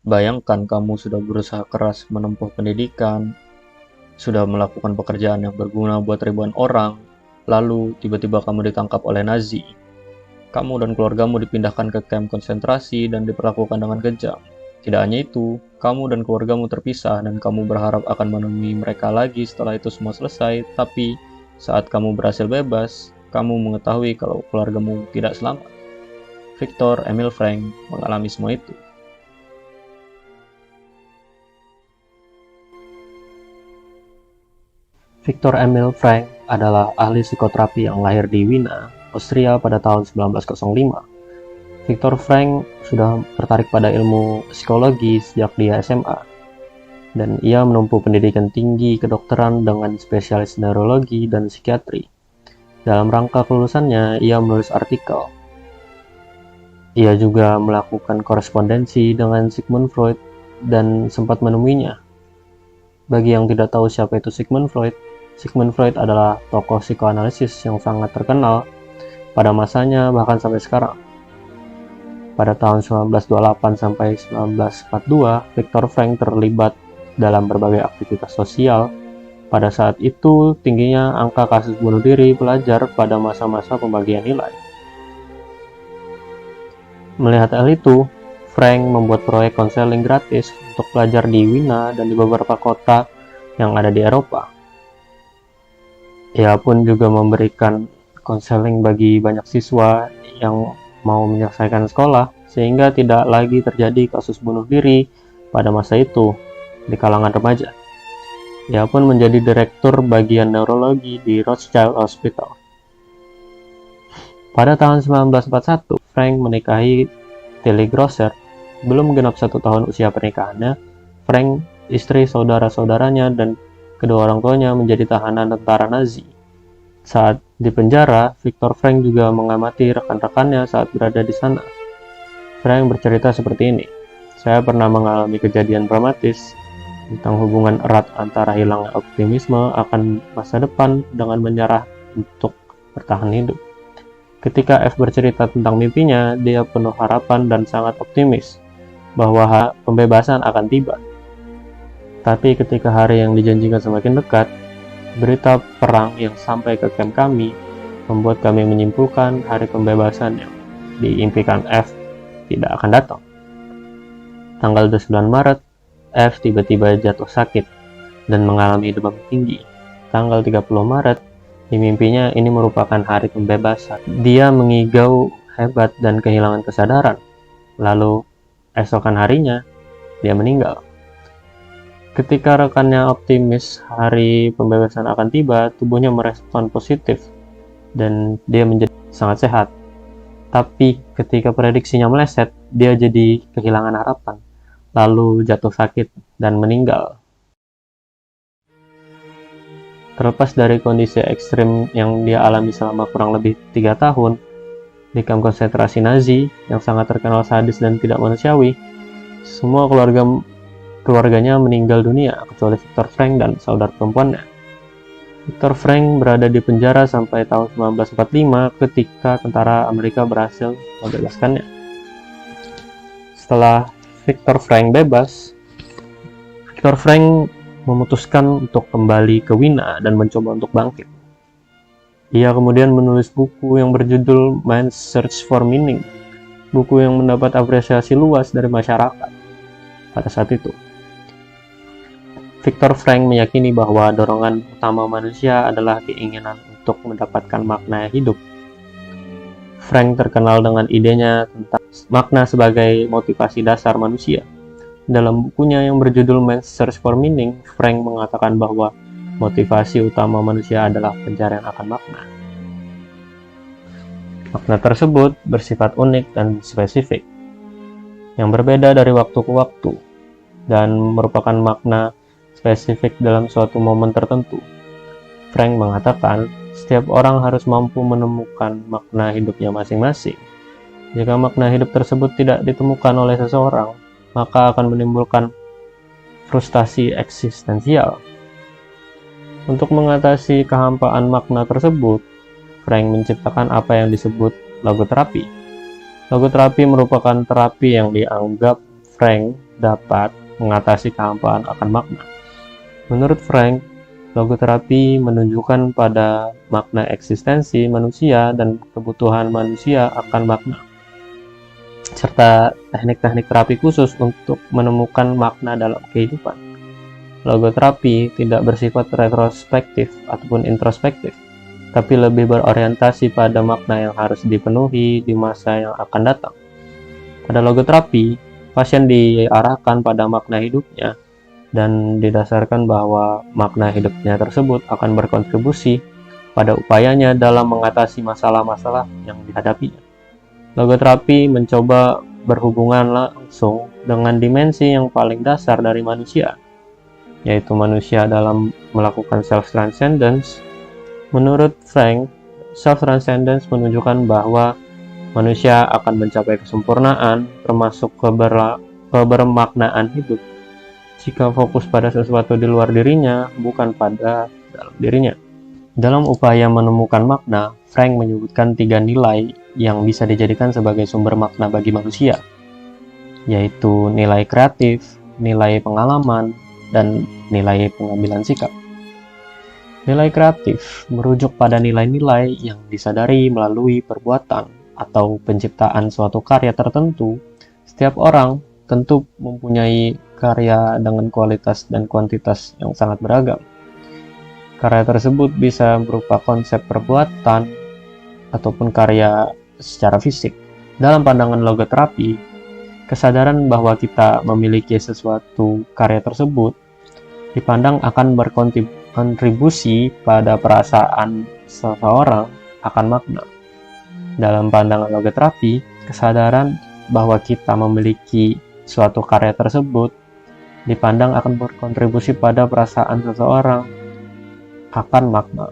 Bayangkan kamu sudah berusaha keras menempuh pendidikan, sudah melakukan pekerjaan yang berguna buat ribuan orang, lalu tiba-tiba kamu ditangkap oleh Nazi. Kamu dan keluargamu dipindahkan ke kamp konsentrasi dan diperlakukan dengan kejam. Tidak hanya itu, kamu dan keluargamu terpisah dan kamu berharap akan menemui mereka lagi setelah itu semua selesai, tapi saat kamu berhasil bebas, kamu mengetahui kalau keluargamu tidak selamat. Viktor Emil Frankl mengalami semua itu. Viktor Emil Frankl adalah ahli psikoterapi yang lahir di Wina, Austria pada tahun 1905. Viktor Frankl sudah tertarik pada ilmu psikologi sejak dia SMA, dan ia menempuh pendidikan tinggi kedokteran dengan spesialis neurologi dan psikiatri. Dalam rangka kelulusannya, ia menulis artikel. Ia juga melakukan korespondensi dengan Sigmund Freud dan sempat menemuinya. Bagi yang tidak tahu siapa itu Sigmund Freud adalah tokoh psikoanalisis yang sangat terkenal pada masanya bahkan sampai sekarang. Pada tahun 1928 sampai 1942, Viktor Frankl terlibat dalam berbagai aktivitas sosial. Pada saat itu, tingginya angka kasus bunuh diri pelajar pada masa-masa pembagian nilai. Melihat hal itu, Frankl membuat proyek konseling gratis untuk pelajar di Wina dan di beberapa kota yang ada di Eropa. Ia pun juga memberikan konseling bagi banyak siswa yang mau menyelesaikan sekolah, sehingga tidak lagi terjadi kasus bunuh diri pada masa itu di kalangan remaja. Ia pun menjadi direktur bagian neurologi di Rothschild Hospital. Pada tahun 1941, Frankl menikahi Tilly Grosser. Belum genap 1 tahun usia pernikahannya, Frankl, istri, saudara-saudaranya, dan kedua orang tuanya menjadi tahanan tentara Nazi. Saat di penjara, Viktor Frankl juga mengamati rekan-rekannya saat berada di sana. Frankl bercerita seperti ini, "Saya pernah mengalami kejadian dramatis tentang hubungan erat antara hilangnya optimisme akan masa depan dengan menyerah untuk bertahan hidup. Ketika F bercerita tentang mimpinya, dia penuh harapan dan sangat optimis bahwa pembebasan akan tiba. Tapi ketika hari yang dijanjikan semakin dekat, berita perang yang sampai ke kamp kami membuat kami menyimpulkan hari pembebasan yang diimpikan F tidak akan datang. Tanggal 29 Maret, F tiba-tiba jatuh sakit dan mengalami demam tinggi. Tanggal 30 Maret, di mimpinya ini merupakan hari pembebasan. Dia mengigau hebat dan kehilangan kesadaran. Lalu, esokan harinya, dia meninggal. Ketika rekannya optimis hari pembebasan akan tiba, tubuhnya merespon positif dan dia menjadi sangat sehat. Tapi ketika prediksinya meleset, dia jadi kehilangan harapan, lalu jatuh sakit dan meninggal. Terlepas dari kondisi ekstrim yang dia alami selama kurang lebih 3 tahun di kamp konsentrasi Nazi yang sangat terkenal sadis dan tidak manusiawi, semua keluarganya meninggal dunia kecuali Viktor Frankl dan saudara perempuannya. Viktor Frankl berada di penjara sampai tahun 1945 ketika tentara Amerika berhasil membebaskannya. Setelah Viktor Frankl bebas, Viktor Frankl memutuskan untuk kembali ke Wina dan mencoba untuk bangkit. Ia kemudian menulis buku yang berjudul Man's Search for Meaning, buku yang mendapat apresiasi luas dari masyarakat pada saat itu. Viktor Frankl meyakini bahwa dorongan utama manusia adalah keinginan untuk mendapatkan makna hidup. Frankl terkenal dengan idenya tentang makna sebagai motivasi dasar manusia. Dalam bukunya yang berjudul Man's Search for Meaning, Frankl mengatakan bahwa motivasi utama manusia adalah pencarian akan makna. Makna tersebut bersifat unik dan spesifik, yang berbeda dari waktu ke waktu, dan merupakan makna spesifik dalam suatu momen tertentu. Frankl mengatakan, setiap orang harus mampu menemukan makna hidupnya masing-masing. Jika makna hidup tersebut tidak ditemukan oleh seseorang, maka akan menimbulkan frustasi eksistensial. Untuk mengatasi kehampaan makna tersebut, Frankl menciptakan apa yang disebut logoterapi. Logoterapi merupakan terapi yang dianggap Frank dapat mengatasi kehampaan akan makna. Menurut Frank, logoterapi menunjukkan pada makna eksistensi manusia dan kebutuhan manusia akan makna, serta teknik-teknik terapi khusus untuk menemukan makna dalam kehidupan. Logoterapi tidak bersifat retrospektif ataupun introspektif, tapi lebih berorientasi pada makna yang harus dipenuhi di masa yang akan datang. Pada logoterapi, pasien diarahkan pada makna hidupnya dan didasarkan bahwa makna hidupnya tersebut akan berkontribusi pada upayanya dalam mengatasi masalah-masalah yang dihadapinya. Logoterapi mencoba berhubungan langsung dengan dimensi yang paling dasar dari manusia, yaitu manusia dalam melakukan self-transcendence. Menurut Frank, self-transcendence menunjukkan bahwa manusia akan mencapai kesempurnaan, termasuk kebermaknaan hidup, jika fokus pada sesuatu di luar dirinya, bukan pada dalam dirinya. Dalam upaya menemukan makna, Frank menyebutkan 3 nilai yang bisa dijadikan sebagai sumber makna bagi manusia, yaitu nilai kreatif, nilai pengalaman, dan nilai pengambilan sikap. Nilai kreatif merujuk pada nilai-nilai yang disadari melalui perbuatan atau penciptaan suatu karya tertentu. Setiap orang tentu mempunyai karya dengan kualitas dan kuantitas yang sangat beragam. Karya tersebut bisa berupa konsep perbuatan ataupun karya secara fisik. Dalam pandangan logoterapi, kesadaran bahwa kita memiliki sesuatu karya tersebut dipandang akan berkontribusi pada perasaan seseorang akan makna. Dalam pandangan logoterapi, kesadaran bahwa kita memiliki suatu karya tersebut dipandang akan berkontribusi pada perasaan seseorang akan makna.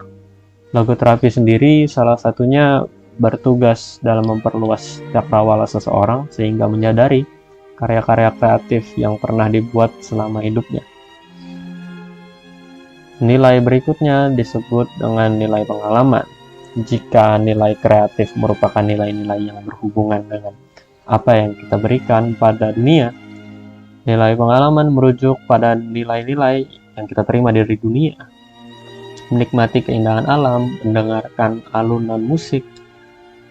Logoterapi sendiri salah satunya bertugas dalam memperluas cakrawala seseorang sehingga menyadari karya-karya kreatif yang pernah dibuat selama hidupnya. Nilai berikutnya disebut dengan nilai pengalaman. Jika nilai kreatif merupakan nilai-nilai yang berhubungan dengan apa yang kita berikan pada dunia, nilai pengalaman merujuk pada nilai-nilai yang kita terima dari dunia. Menikmati keindahan alam, mendengarkan alunan musik,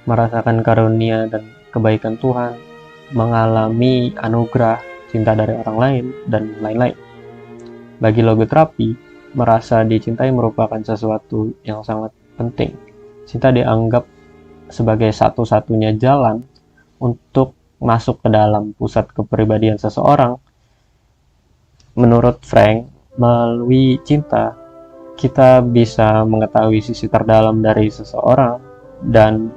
merasakan karunia dan kebaikan Tuhan, mengalami anugerah, cinta dari orang lain, dan lain-lain. Bagi logoterapi, merasa dicintai merupakan sesuatu yang sangat penting. Cinta dianggap sebagai satu-satunya jalan untuk masuk ke dalam pusat kepribadian seseorang. Menurut Frank, melalui cinta, kita bisa mengetahui sisi terdalam dari seseorang dan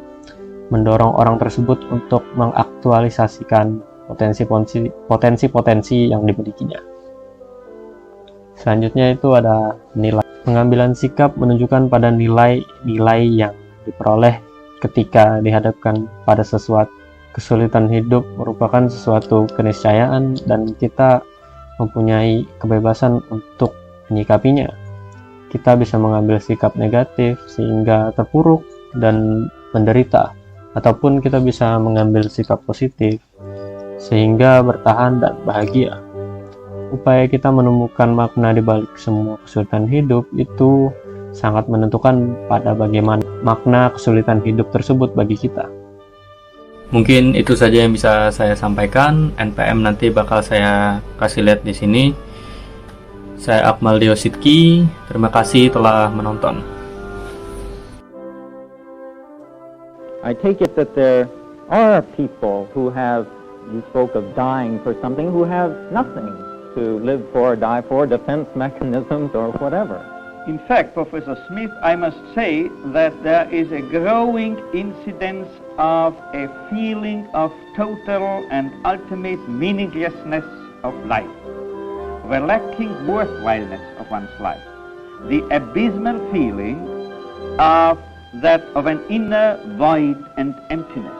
mendorong orang tersebut untuk mengaktualisasikan potensi-potensi yang dimilikinya. Selanjutnya itu ada nilai. Pengambilan sikap menunjukkan pada nilai-nilai yang diperoleh ketika dihadapkan pada sesuatu kesulitan hidup, merupakan sesuatu keniscayaan dan kita mempunyai kebebasan untuk menyikapinya. Kita bisa mengambil sikap negatif sehingga terpuruk dan menderita, ataupun kita bisa mengambil sikap positif sehingga bertahan dan bahagia. Upaya kita menemukan makna di balik semua kesulitan hidup itu sangat menentukan pada bagaimana makna kesulitan hidup tersebut bagi kita. Mungkin itu saja yang bisa saya sampaikan. NPM nanti bakal saya kasih lihat di sini. Saya Akmal Diositki. Terima kasih telah menonton. I take it that there are people who have, you spoke of dying for something, who have nothing to live for, die for, defense mechanisms or whatever. In fact, Professor Smith, I must say that there is a growing incidence of a feeling of total and ultimate meaninglessness of life, the lacking worthwhileness of one's life, the abysmal feeling of that of an inner void and emptiness.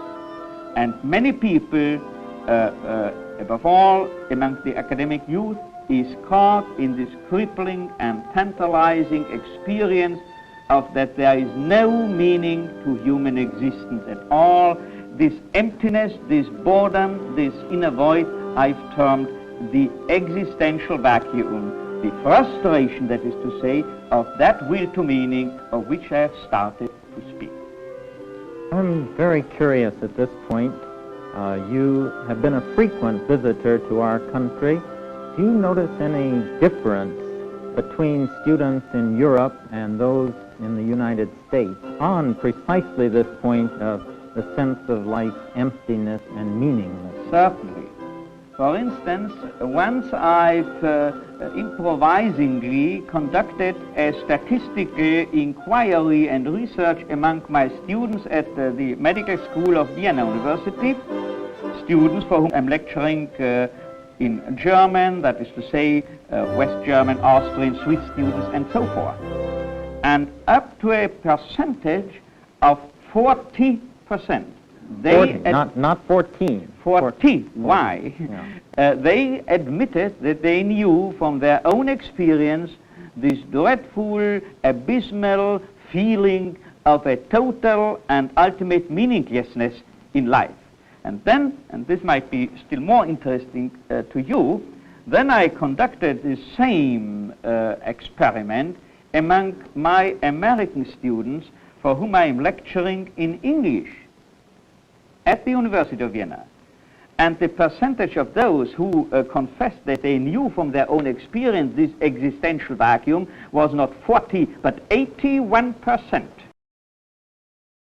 And many people, above all amongst the academic youth, is caught in this crippling and tantalizing experience of that there is no meaning to human existence at all. This emptiness, this boredom, this inner void I've termed the existential vacuum, the frustration, that is to say, of that will to meaning of which I have started to speak. I'm very curious at this point. You have been a frequent visitor to our country. Do you notice any difference between students in Europe and those in the United States on precisely this point of the sense of life's emptiness and meaninglessness? Certainly. For instance, once I've improvisingly conducted a statistical inquiry and research among my students at the Medical School of Vienna University, students for whom I'm lecturing in German, that is to say, West German, Austrian, Swiss students, and so forth. And up to a percentage of 40%. 40, not 14. 40. Why? Yeah. They admitted that they knew from their own experience this dreadful, abysmal feeling of a total and ultimate meaninglessness in life. And then, and this might be still more interesting to you, then I conducted the same experiment among my American students for whom I am lecturing in English at the University of Vienna. And the percentage of those who confessed that they knew from their own experience this existential vacuum was not 40, but 81%.